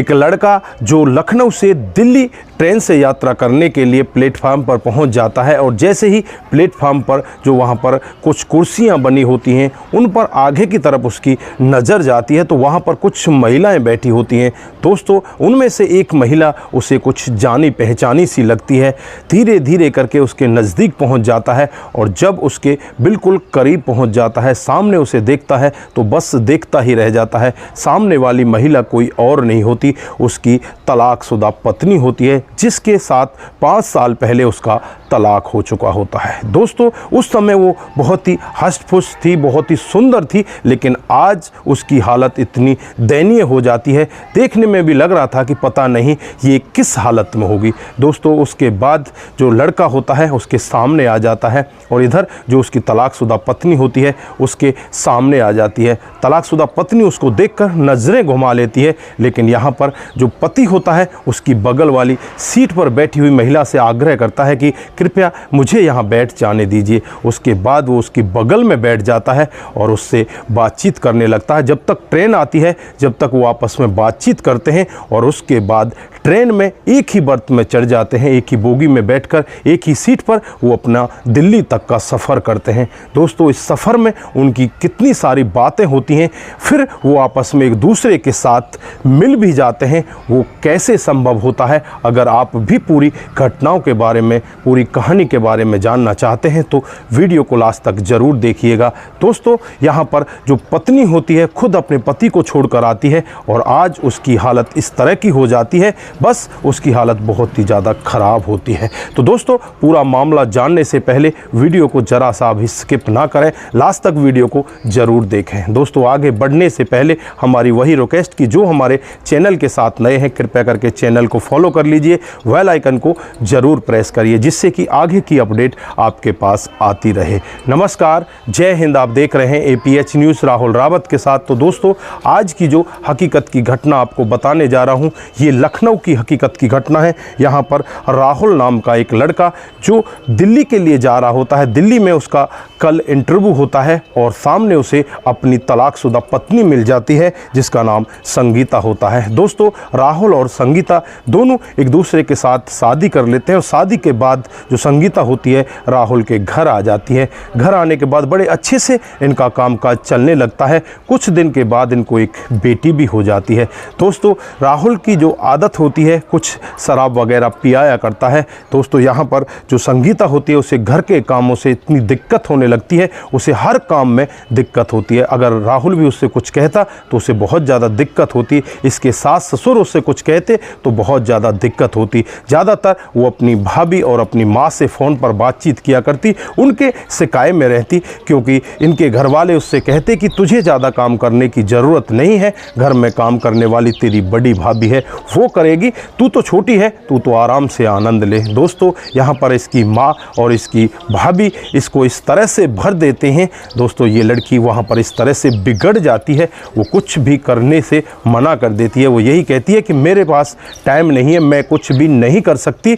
एक लड़का जो लखनऊ से दिल्ली ट्रेन से यात्रा करने के लिए प्लेटफार्म पर पहुंच जाता है और जैसे ही प्लेटफार्म पर जो वहां पर कुछ कुर्सियां बनी होती हैं उन पर आगे की तरफ उसकी नज़र जाती है तो वहां पर कुछ महिलाएं बैठी होती हैं। दोस्तों, उनमें से एक महिला उसे कुछ जानी पहचानी सी लगती है। धीरे धीरे करके उसके नज़दीक पहुंच जाता है और जब उसके बिल्कुल करीब पहुंच जाता है, सामने उसे देखता है तो बस देखता ही रह जाता है। सामने वाली महिला कोई और नहीं होती, उसकी तलाकशुदा पत्नी होती है, जिसके साथ 5 साल पहले उसका तलाक हो चुका होता है। दोस्तों, उस समय वो बहुत ही हष्ट-पुष्ट थी, बहुत ही सुंदर थी, लेकिन आज उसकी हालत इतनी दयनीय हो जाती है, देखने में भी लग रहा था कि पता नहीं ये किस हालत में होगी। दोस्तों, उसके बाद जो लड़का होता है उसके सामने आ जाता है और इधर जो उसकी तलाकशुदा पत्नी होती है उसके सामने आ जाती है। तलाकशुदा पत्नी उसको देखकर नज़रें घुमा लेती है, लेकिन यहाँ पर जो पति होता है उसकी बगल वाली सीट पर बैठी हुई महिला से आग्रह करता है कि कृपया मुझे यहाँ बैठ जाने दीजिए। उसके बाद वो उसकी बगल में बैठ जाता है और उससे बातचीत करने लगता है। जब तक ट्रेन आती है जब तक वो आपस में बातचीत करते हैं और उसके बाद ट्रेन में एक ही बर्थ में चढ़ जाते हैं, एक ही बोगी में बैठकर एक ही सीट पर वो अपना दिल्ली तक का सफ़र करते हैं। दोस्तों, इस सफ़र में उनकी कितनी सारी बातें होती हैं, फिर वो आपस में एक दूसरे के साथ मिल भी जाते हैं। वो कैसे संभव होता है? अगर आप भी पूरी घटनाओं के बारे में, पूरी कहानी के बारे में जानना चाहते हैं तो वीडियो को लास्ट तक ज़रूर देखिएगा। दोस्तों, यहाँ पर जो पत्नी होती है खुद अपने पति को छोड़कर आती है और आज उसकी हालत इस तरह की हो जाती है, बस उसकी हालत बहुत ही ज़्यादा ख़राब होती है। तो दोस्तों, पूरा मामला जानने से पहले वीडियो को ज़रा सा भी स्किप ना करें, लास्ट तक वीडियो को ज़रूर देखें। दोस्तों, आगे बढ़ने से पहले हमारी वही रिक्वेस्ट कि जो हमारे चैनल के साथ नए हैं कृपया करके चैनल को फॉलो कर लीजिए, बेल आइकन को ज़रूर प्रेस करिए, जिससे कि आगे की अपडेट आपके पास आती रहे। नमस्कार, जय हिंद। आप देख रहे हैं APH न्यूज़ राहुल रावत के साथ। तो दोस्तों, आज की जो हकीकत की घटना आपको बताने जा रहा हूँ ये लखनऊ की हकीकत की घटना है। यहाँ पर राहुल नाम का एक लड़का जो दिल्ली के लिए जा रहा होता है, दिल्ली में उसका कल इंटरव्यू होता है और सामने उसे अपनी तलाकशुदा पत्नी मिल जाती है जिसका नाम संगीता होता है। दोस्तों, राहुल और संगीता दोनों एक दूसरे के साथ शादी कर लेते हैं और शादी के बाद जो संगीता होती है राहुल के घर आ जाती है। घर आने के बाद बड़े अच्छे से इनका कामकाज चलने लगता है। कुछ दिन के बाद इनको एक बेटी भी हो जाती है। दोस्तों, राहुल की जो आदत होती है कुछ शराब वगैरह पियाया करता है। दोस्तों, यहाँ पर जो संगीता होती है उसे घर के कामों से इतनी दिक्कत होने लगती है, उसे हर काम में दिक्कत होती है। अगर राहुल भी उससे कुछ कहता तो उसे बहुत ज़्यादा दिक्कत होती। इसके सास ससुर उससे कुछ कहते तो बहुत ज़्यादा दिक्कत होती। ज़्यादातर वो अपनी भाभी और अपनी माँ से फ़ोन पर बातचीत किया करती, उनके शिकायत में रहती, क्योंकि इनके घर वाले उससे कहते कि तुझे ज़्यादा काम करने की ज़रूरत नहीं है, घर में काम करने वाली तेरी बड़ी भाभी है, वो करेगी, तू तो छोटी है, तू तो आराम से आनंद ले। दोस्तों, यहाँ पर इसकी माँ और इसकी भाभी इसको इस तरह से भर देते हैं। दोस्तों, ये लड़की वहाँ पर इस तरह से बिगड़ जाती है, वो कुछ भी करने से मना कर देती है। वो यही कहती है कि मेरे पास टाइम नहीं है, मैं कुछ भी नहीं कर सकती।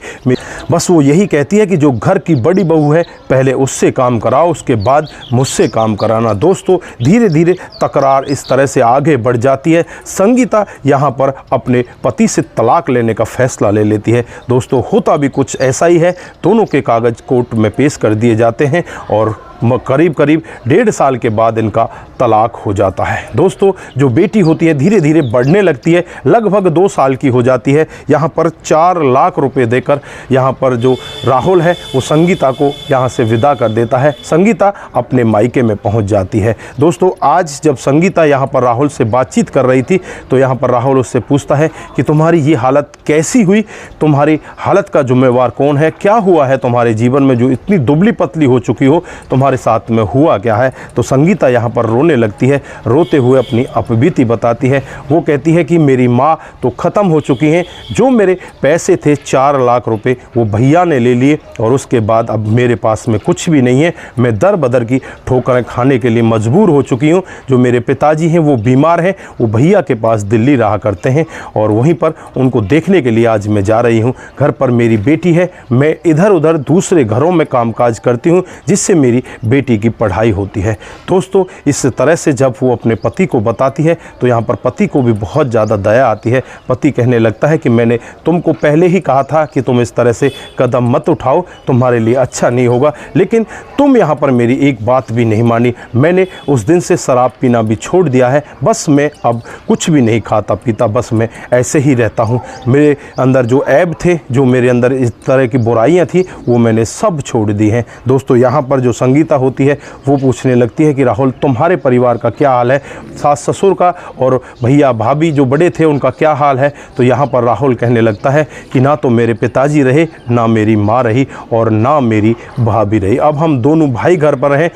बस वो यही कहती है कि जो घर की बड़ी बहू है पहले उससे काम कराओ, उसके बाद मुझसे काम कराना। दोस्तों, धीरे धीरे तकरार इस तरह से आगे बढ़ जाती है। संगीता यहाँ पर अपने पति से तलाक लेने का फैसला ले लेती है। दोस्तों, होता भी कुछ ऐसा ही है, दोनों के कागज़ कोर्ट में पेश कर दिए जाते हैं और करीब करीब 1.5 साल के बाद इनका तलाक हो जाता है। दोस्तों, जो बेटी होती है धीरे धीरे बढ़ने लगती है, लगभग 2 साल की हो जाती है। यहाँ पर 4 लाख रुपए देकर यहाँ पर जो राहुल है वो संगीता को यहाँ से विदा कर देता है। संगीता अपने मायके में पहुँच जाती है। दोस्तों, आज जब संगीता यहाँ पर राहुल से बातचीत कर रही थी तो यहाँ पर राहुल उससे पूछता है कि तुम्हारी ये हालत कैसी हुई, तुम्हारी हालत का जिम्मेवार कौन है, क्या हुआ है तुम्हारे जीवन में जो इतनी दुबली पतली हो चुकी हो, तुम्हारे साथ में हुआ क्या है। तो संगीता यहाँ पर रोने लगती है, रोते हुए अपनी अपबीती बताती है। वो कहती है कि मेरी माँ तो ख़त्म हो चुकी हैं, जो मेरे पैसे थे 4 लाख रुपए वो भैया ने ले लिए और उसके बाद अब मेरे पास में कुछ भी नहीं है। मैं दर बदर की ठोकरें खाने के लिए मजबूर हो चुकी हूँ। जो मेरे पिताजी हैं वो बीमार हैं, वो भैया के पास दिल्ली रहा करते हैं और वहीं पर उनको देखने के लिए आज मैं जा रही हूँ। घर पर मेरी बेटी है, मैं इधर उधर दूसरे घरों में कामकाज करती हूँ जिससे मेरी बेटी की पढ़ाई होती है। दोस्तों इस तरह से जब वो अपने पति को बताती है तो यहाँ पर पति को भी बहुत ज़्यादा दया आती है। पति कहने लगता है कि मैंने तुमको पहले ही कहा था कि तुम इस तरह से कदम मत उठाओ, तुम्हारे लिए अच्छा नहीं होगा, लेकिन तुम यहाँ पर मेरी एक बात भी नहीं मानी। मैंने उस दिन से शराब पीना भी छोड़ दिया है, बस मैं अब कुछ भी नहीं खाता पीता, बस मैं ऐसे ही रहता हूँ। मेरे अंदर जो ऐब थे, जो मेरे अंदर इस तरह की बुराइयाँ थी, वो मैंने सब छोड़ दी हैं। दोस्तों यहाँ पर जो संगीता होती है वो पूछने लगती है कि राहुल तुम्हारे परिवार का क्या हाल है, सास ससुर का और भैया भाभी जो बड़े थे उनका क्या हाल है। तो यहाँ पर राहुल कहने लगता है कि ना तो मेरे पिताजी रहे, ना मेरी माँ रही और ना मेरी भाभी रही। अब हम दोनों भाई घर पर हैं,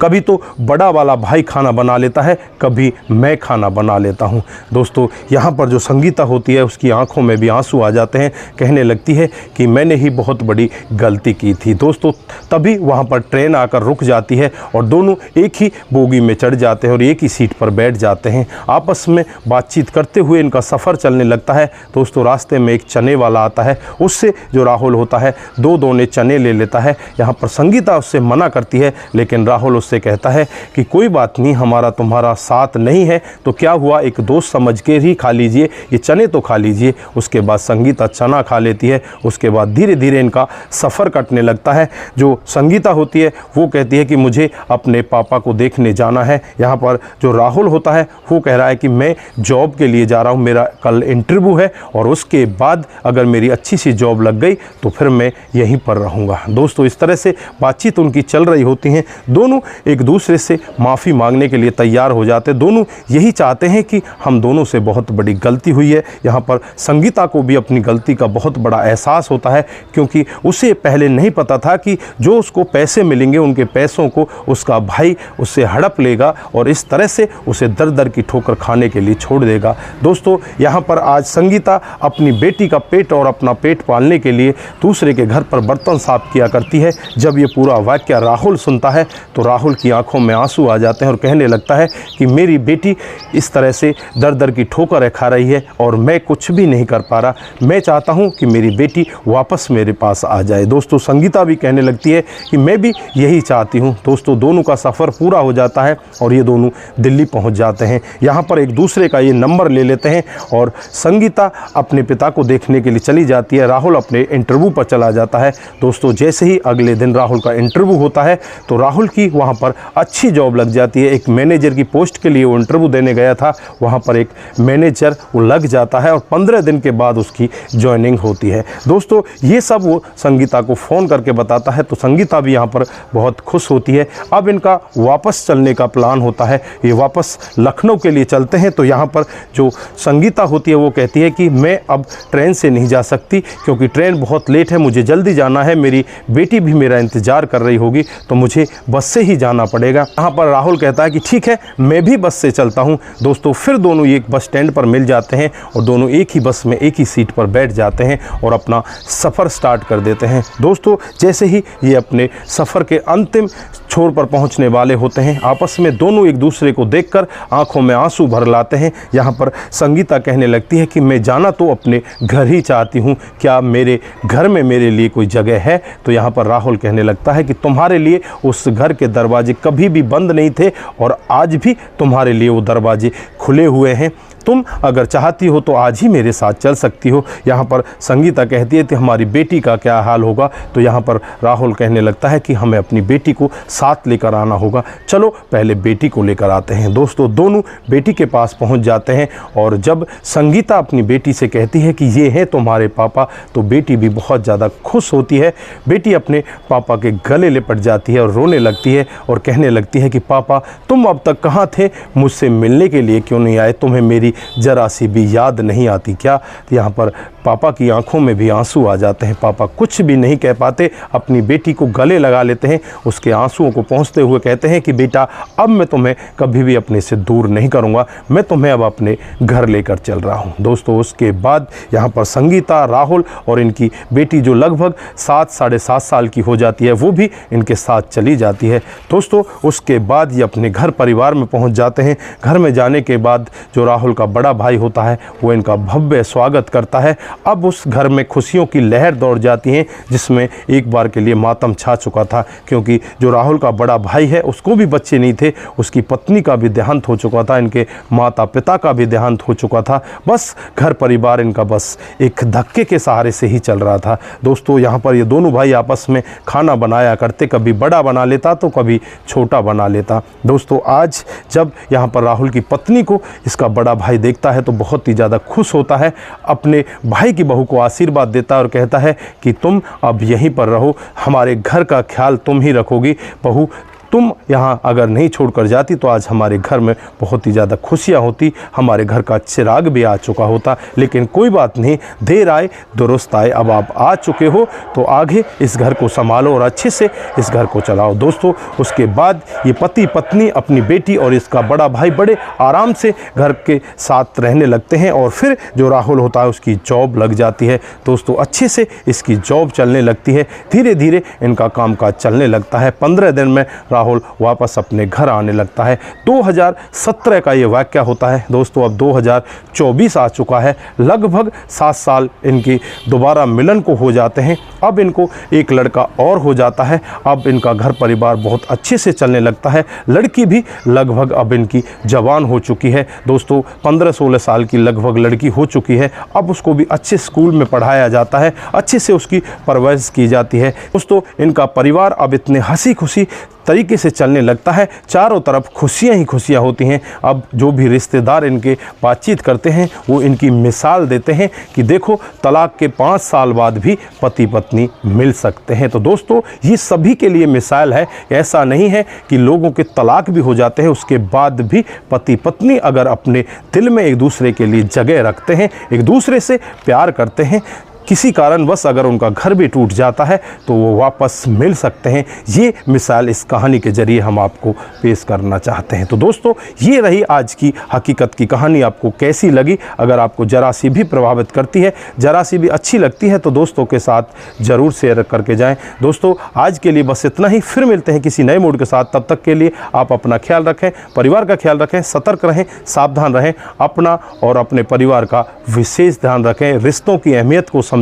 कभी तो बड़ा वाला भाई खाना बना लेता है, कभी मैं खाना बना लेता हूँ। दोस्तों यहाँ पर जो संगीता होती है उसकी आंखों में भी आंसू आ जाते हैं, कहने लगती है कि मैंने ही बहुत बड़ी गलती की थी। दोस्तों तभी वहाँ पर ट्रेन आकर रुक जाती है और दोनों एक ही बोगी में चढ़ जाते हैं और एक ही सीट पर बैठ जाते हैं। आपस में बातचीत करते हुए इनका सफ़र चलने लगता है। दोस्तों रास्ते में एक चने वाला आता है, उससे जो राहुल होता है दो दोने चने ले लेता है। यहाँ पर संगीता उससे मना करती है, लेकिन राहुल उससे कहता है कि कोई बात नहीं, हमारा तुम्हारा साथ नहीं है तो क्या हुआ, एक दोस्त समझ के ही खा लीजिए, ये चने तो खा लीजिए। उसके बाद संगीता चना खा लेती है। उसके बाद धीरे धीरे इनका सफ़र कटने लगता है। जो संगीता होती है वो कहती है कि मुझे अपने पापा को देखने जाना है। यहाँ पर जो राहुल होता है वो कह रहा है कि मैं जॉब के लिए जा रहा हूँ, मेरा कल इंटरव्यू है और उसके बाद अगर मेरी अच्छी सी जॉब लग गई तो फिर मैं यहीं पर रहूँगा। दोस्तों इस तरह से बातचीत उनकी चल रही होती हैं। दोनों एक दूसरे से माफ़ी मांगने के लिए तैयार हो जाते। दोनों यही चाहते हैं कि हम दोनों से बहुत बड़ी गलती हुई है। यहाँ पर संगीता को भी अपनी गलती का बहुत बड़ा एहसास होता है, क्योंकि उसे पहले नहीं पता था कि जो उसको पैसे मिलेंगे उनके पैसों को उसका भाई उससे हड़प लेगा और इस तरह से उसे दर दर की ठोकर खाने के लिए छोड़ देगा। दोस्तों यहाँ पर आज संगीता अपनी बेटी का पेट और अपना पेट पालने के लिए दूसरे के घर पर बर्तन साफ किया करती है। जब ये पूरा वाक्य राहुल सुनता है तो राहुल की आंखों में आंसू आ जाते हैं और कहने लगता है कि मेरी बेटी इस तरह से दर दर की ठोकर खा रही है और मैं कुछ भी नहीं कर पा रहा। मैं चाहता हूं कि मेरी बेटी वापस मेरे पास आ जाए। दोस्तों संगीता भी कहने लगती है कि मैं भी यही चाहती हूं। दोस्तों दोनों का सफ़र पूरा हो जाता है और ये दोनों दिल्ली पहुंच जाते हैं। यहाँ पर एक दूसरे का ये नंबर ले लेते हैं और संगीता अपने पिता को देखने के लिए चली जाती है। राहुल अपने इंटरव्यू पर चला जाता है। दोस्तों जैसे ही अगले दिन राहुल का इंटरव्यू होता है तो राहुल की वहाँ पर अच्छी जॉब लग जाती है। एक मैनेजर की पोस्ट के लिए वो इंटरव्यू देने गया था, वहाँ पर एक मैनेजर वो लग जाता है और 15 दिन के बाद उसकी ज्वाइनिंग होती है। दोस्तों ये सब वो संगीता को फ़ोन करके बताता है तो संगीता भी यहाँ पर बहुत खुश होती है। अब इनका वापस चलने का प्लान होता है, ये वापस लखनऊ के लिए चलते हैं। तो यहाँ पर जो संगीता होती है वो कहती है कि मैं अब ट्रेन से नहीं जा सकती क्योंकि ट्रेन बहुत लेट है, मुझे जल्दी जाना है, मेरी बेटी भी मेरा इंतज़ार कर रही होगी, तो मुझे बस से ही जाना पड़ेगा। यहाँ पर राहुल कहता है कि ठीक है मैं भी बस से चलता हूँ। दोस्तों फिर दोनों एक बस स्टैंड पर मिल जाते हैं और दोनों एक ही बस में एक ही सीट पर बैठ जाते हैं और अपना सफ़र स्टार्ट कर देते हैं। दोस्तों जैसे ही ये अपने सफ़र के अंतिम छोर पर पहुंचने वाले होते हैं, आपस में दोनों एक दूसरे को देखकर आंखों में आंसू भर लाते हैं। यहाँ पर संगीता कहने लगती है कि मैं जाना तो अपने घर ही चाहती हूँ, क्या मेरे घर में मेरे लिए कोई जगह है। तो यहाँ पर राहुल कहने लगता है कि तुम्हारे लिए उस घर के दरवाजे कभी भी बंद नहीं थे और आज भी तुम्हारे लिए वो दरवाजे खुले हुए हैं, तुम अगर चाहती हो तो आज ही मेरे साथ चल सकती हो। यहाँ पर संगीता कहती है कि हमारी बेटी का क्या हाल होगा। तो यहाँ पर राहुल कहने लगता है कि हमें अपनी बेटी को साथ लेकर आना होगा, चलो पहले बेटी को लेकर आते हैं। दोस्तों दोनों बेटी के पास पहुँच जाते हैं और जब संगीता अपनी बेटी से कहती है कि ये हैं तुम्हारे पापा, तो बेटी भी बहुत ज़्यादा खुश होती है। बेटी अपने पापा के गले लिपट जाती है और रोने लगती है और कहने लगती है कि पापा तुम अब तक कहाँ थे, मुझसे मिलने के लिए क्यों नहीं आए, तुम्हें मेरी जरा सी भी याद नहीं आती क्या। यहाँ पर पापा की आंखों में भी आंसू आ जाते हैं। पापा कुछ भी नहीं कह पाते, अपनी बेटी को गले लगा लेते हैं, उसके आंसुओं को पहुँचते हुए कहते हैं कि बेटा अब मैं तुम्हें कभी भी अपने से दूर नहीं करूँगा, मैं तुम्हें अब अपने घर लेकर चल रहा हूँ। दोस्तों उसके बाद यहाँ पर संगीता, राहुल और इनकी बेटी जो लगभग 7 साढ़े 7 साल की हो जाती है वो भी इनके साथ चली जाती है। दोस्तों उसके बाद ये अपने घर परिवार में पहुँच जाते हैं। घर में जाने के बाद जो राहुल इनका बड़ा भाई होता है वो इनका भव्य स्वागत करता है। अब उस घर में खुशियों की लहर दौड़ जाती है, जिसमें एक बार के लिए मातम छा चुका था, क्योंकि जो राहुल का बड़ा भाई है उसको भी बच्चे नहीं थे, उसकी पत्नी का भी देहांत हो चुका था, इनके माता पिता का भी देहांत हो चुका था। बस घर परिवार इनका बस एक धक्के के सहारे से ही चल रहा था। दोस्तों यहाँ पर ये दोनों भाई आपस में खाना बनाया करते, कभी बड़ा बना लेता तो कभी छोटा बना लेता। दोस्तों आज जब यहाँ पर राहुल की पत्नी को इसका बड़ा भाई देखता है तो बहुत ही ज़्यादा खुश होता है, अपने भाई की बहू को आशीर्वाद देता है और कहता है कि तुम अब यहीं पर रहो, हमारे घर का ख्याल तुम ही रखोगी बहू, तुम यहाँ अगर नहीं छोड़कर जाती तो आज हमारे घर में बहुत ही ज़्यादा खुशियाँ होती, हमारे घर का चिराग भी आ चुका होता। लेकिन कोई बात नहीं, देर आए दुरुस्त आए, अब आप आ चुके हो तो आगे इस घर को संभालो और अच्छे से इस घर को चलाओ। दोस्तों उसके बाद ये पति पत्नी अपनी बेटी और इसका बड़ा भाई बड़े आराम से घर के साथ रहने लगते हैं और फिर जो राहुल होता है उसकी जॉब लग जाती है। दोस्तों अच्छे से इसकी जॉब चलने लगती है, धीरे धीरे इनका कामकाज चलने लगता है। 15 दिन में राहुल वापस अपने घर आने लगता है। 2017 का ये वाक़या होता है। दोस्तों अब 2024 आ चुका है, लगभग 7 साल इनकी दोबारा मिलन को हो जाते हैं। अब इनको एक लड़का और हो जाता है। अब इनका घर परिवार बहुत अच्छे से चलने लगता है। लड़की भी लगभग अब इनकी जवान हो चुकी है। दोस्तों 15-16 साल की लगभग लड़की हो चुकी है। अब उसको भी अच्छे स्कूल में पढ़ाया जाता है, अच्छे से उसकी परवरिश की जाती है। दोस्तों इनका परिवार अब इतने हंसी खुशी तरीके से चलने लगता है, चारों तरफ खुशियां ही खुशियां होती हैं। अब जो भी रिश्तेदार इनके बातचीत करते हैं वो इनकी मिसाल देते हैं कि देखो तलाक के 5 साल बाद भी पति पत्नी मिल सकते हैं। तो दोस्तों ये सभी के लिए मिसाल है। ऐसा नहीं है कि लोगों के तलाक भी हो जाते हैं उसके बाद भी पति पत्नी अगर अपने दिल में एक दूसरे के लिए जगह रखते हैं, एक दूसरे से प्यार करते हैं, किसी कारणवश अगर उनका घर भी टूट जाता है तो वो वापस मिल सकते हैं। ये मिसाल इस कहानी के ज़रिए हम आपको पेश करना चाहते हैं। तो दोस्तों ये रही आज की हकीकत की कहानी। आपको कैसी लगी? अगर आपको ज़रा सी भी प्रभावित करती है, ज़रा सी भी अच्छी लगती है तो दोस्तों के साथ ज़रूर शेयर करके जाएं। दोस्तों आज के लिए बस इतना ही, फिर मिलते हैं किसी नए मूड के साथ। तब तक के लिए आप अपना ख्याल रखें, परिवार का ख्याल रखें, सतर्क रहें, सावधान रहें, अपना और अपने परिवार का विशेष ध्यान रखें, रिश्तों की अहमियत को समझें।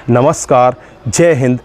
नमस्कार, जय हिंद,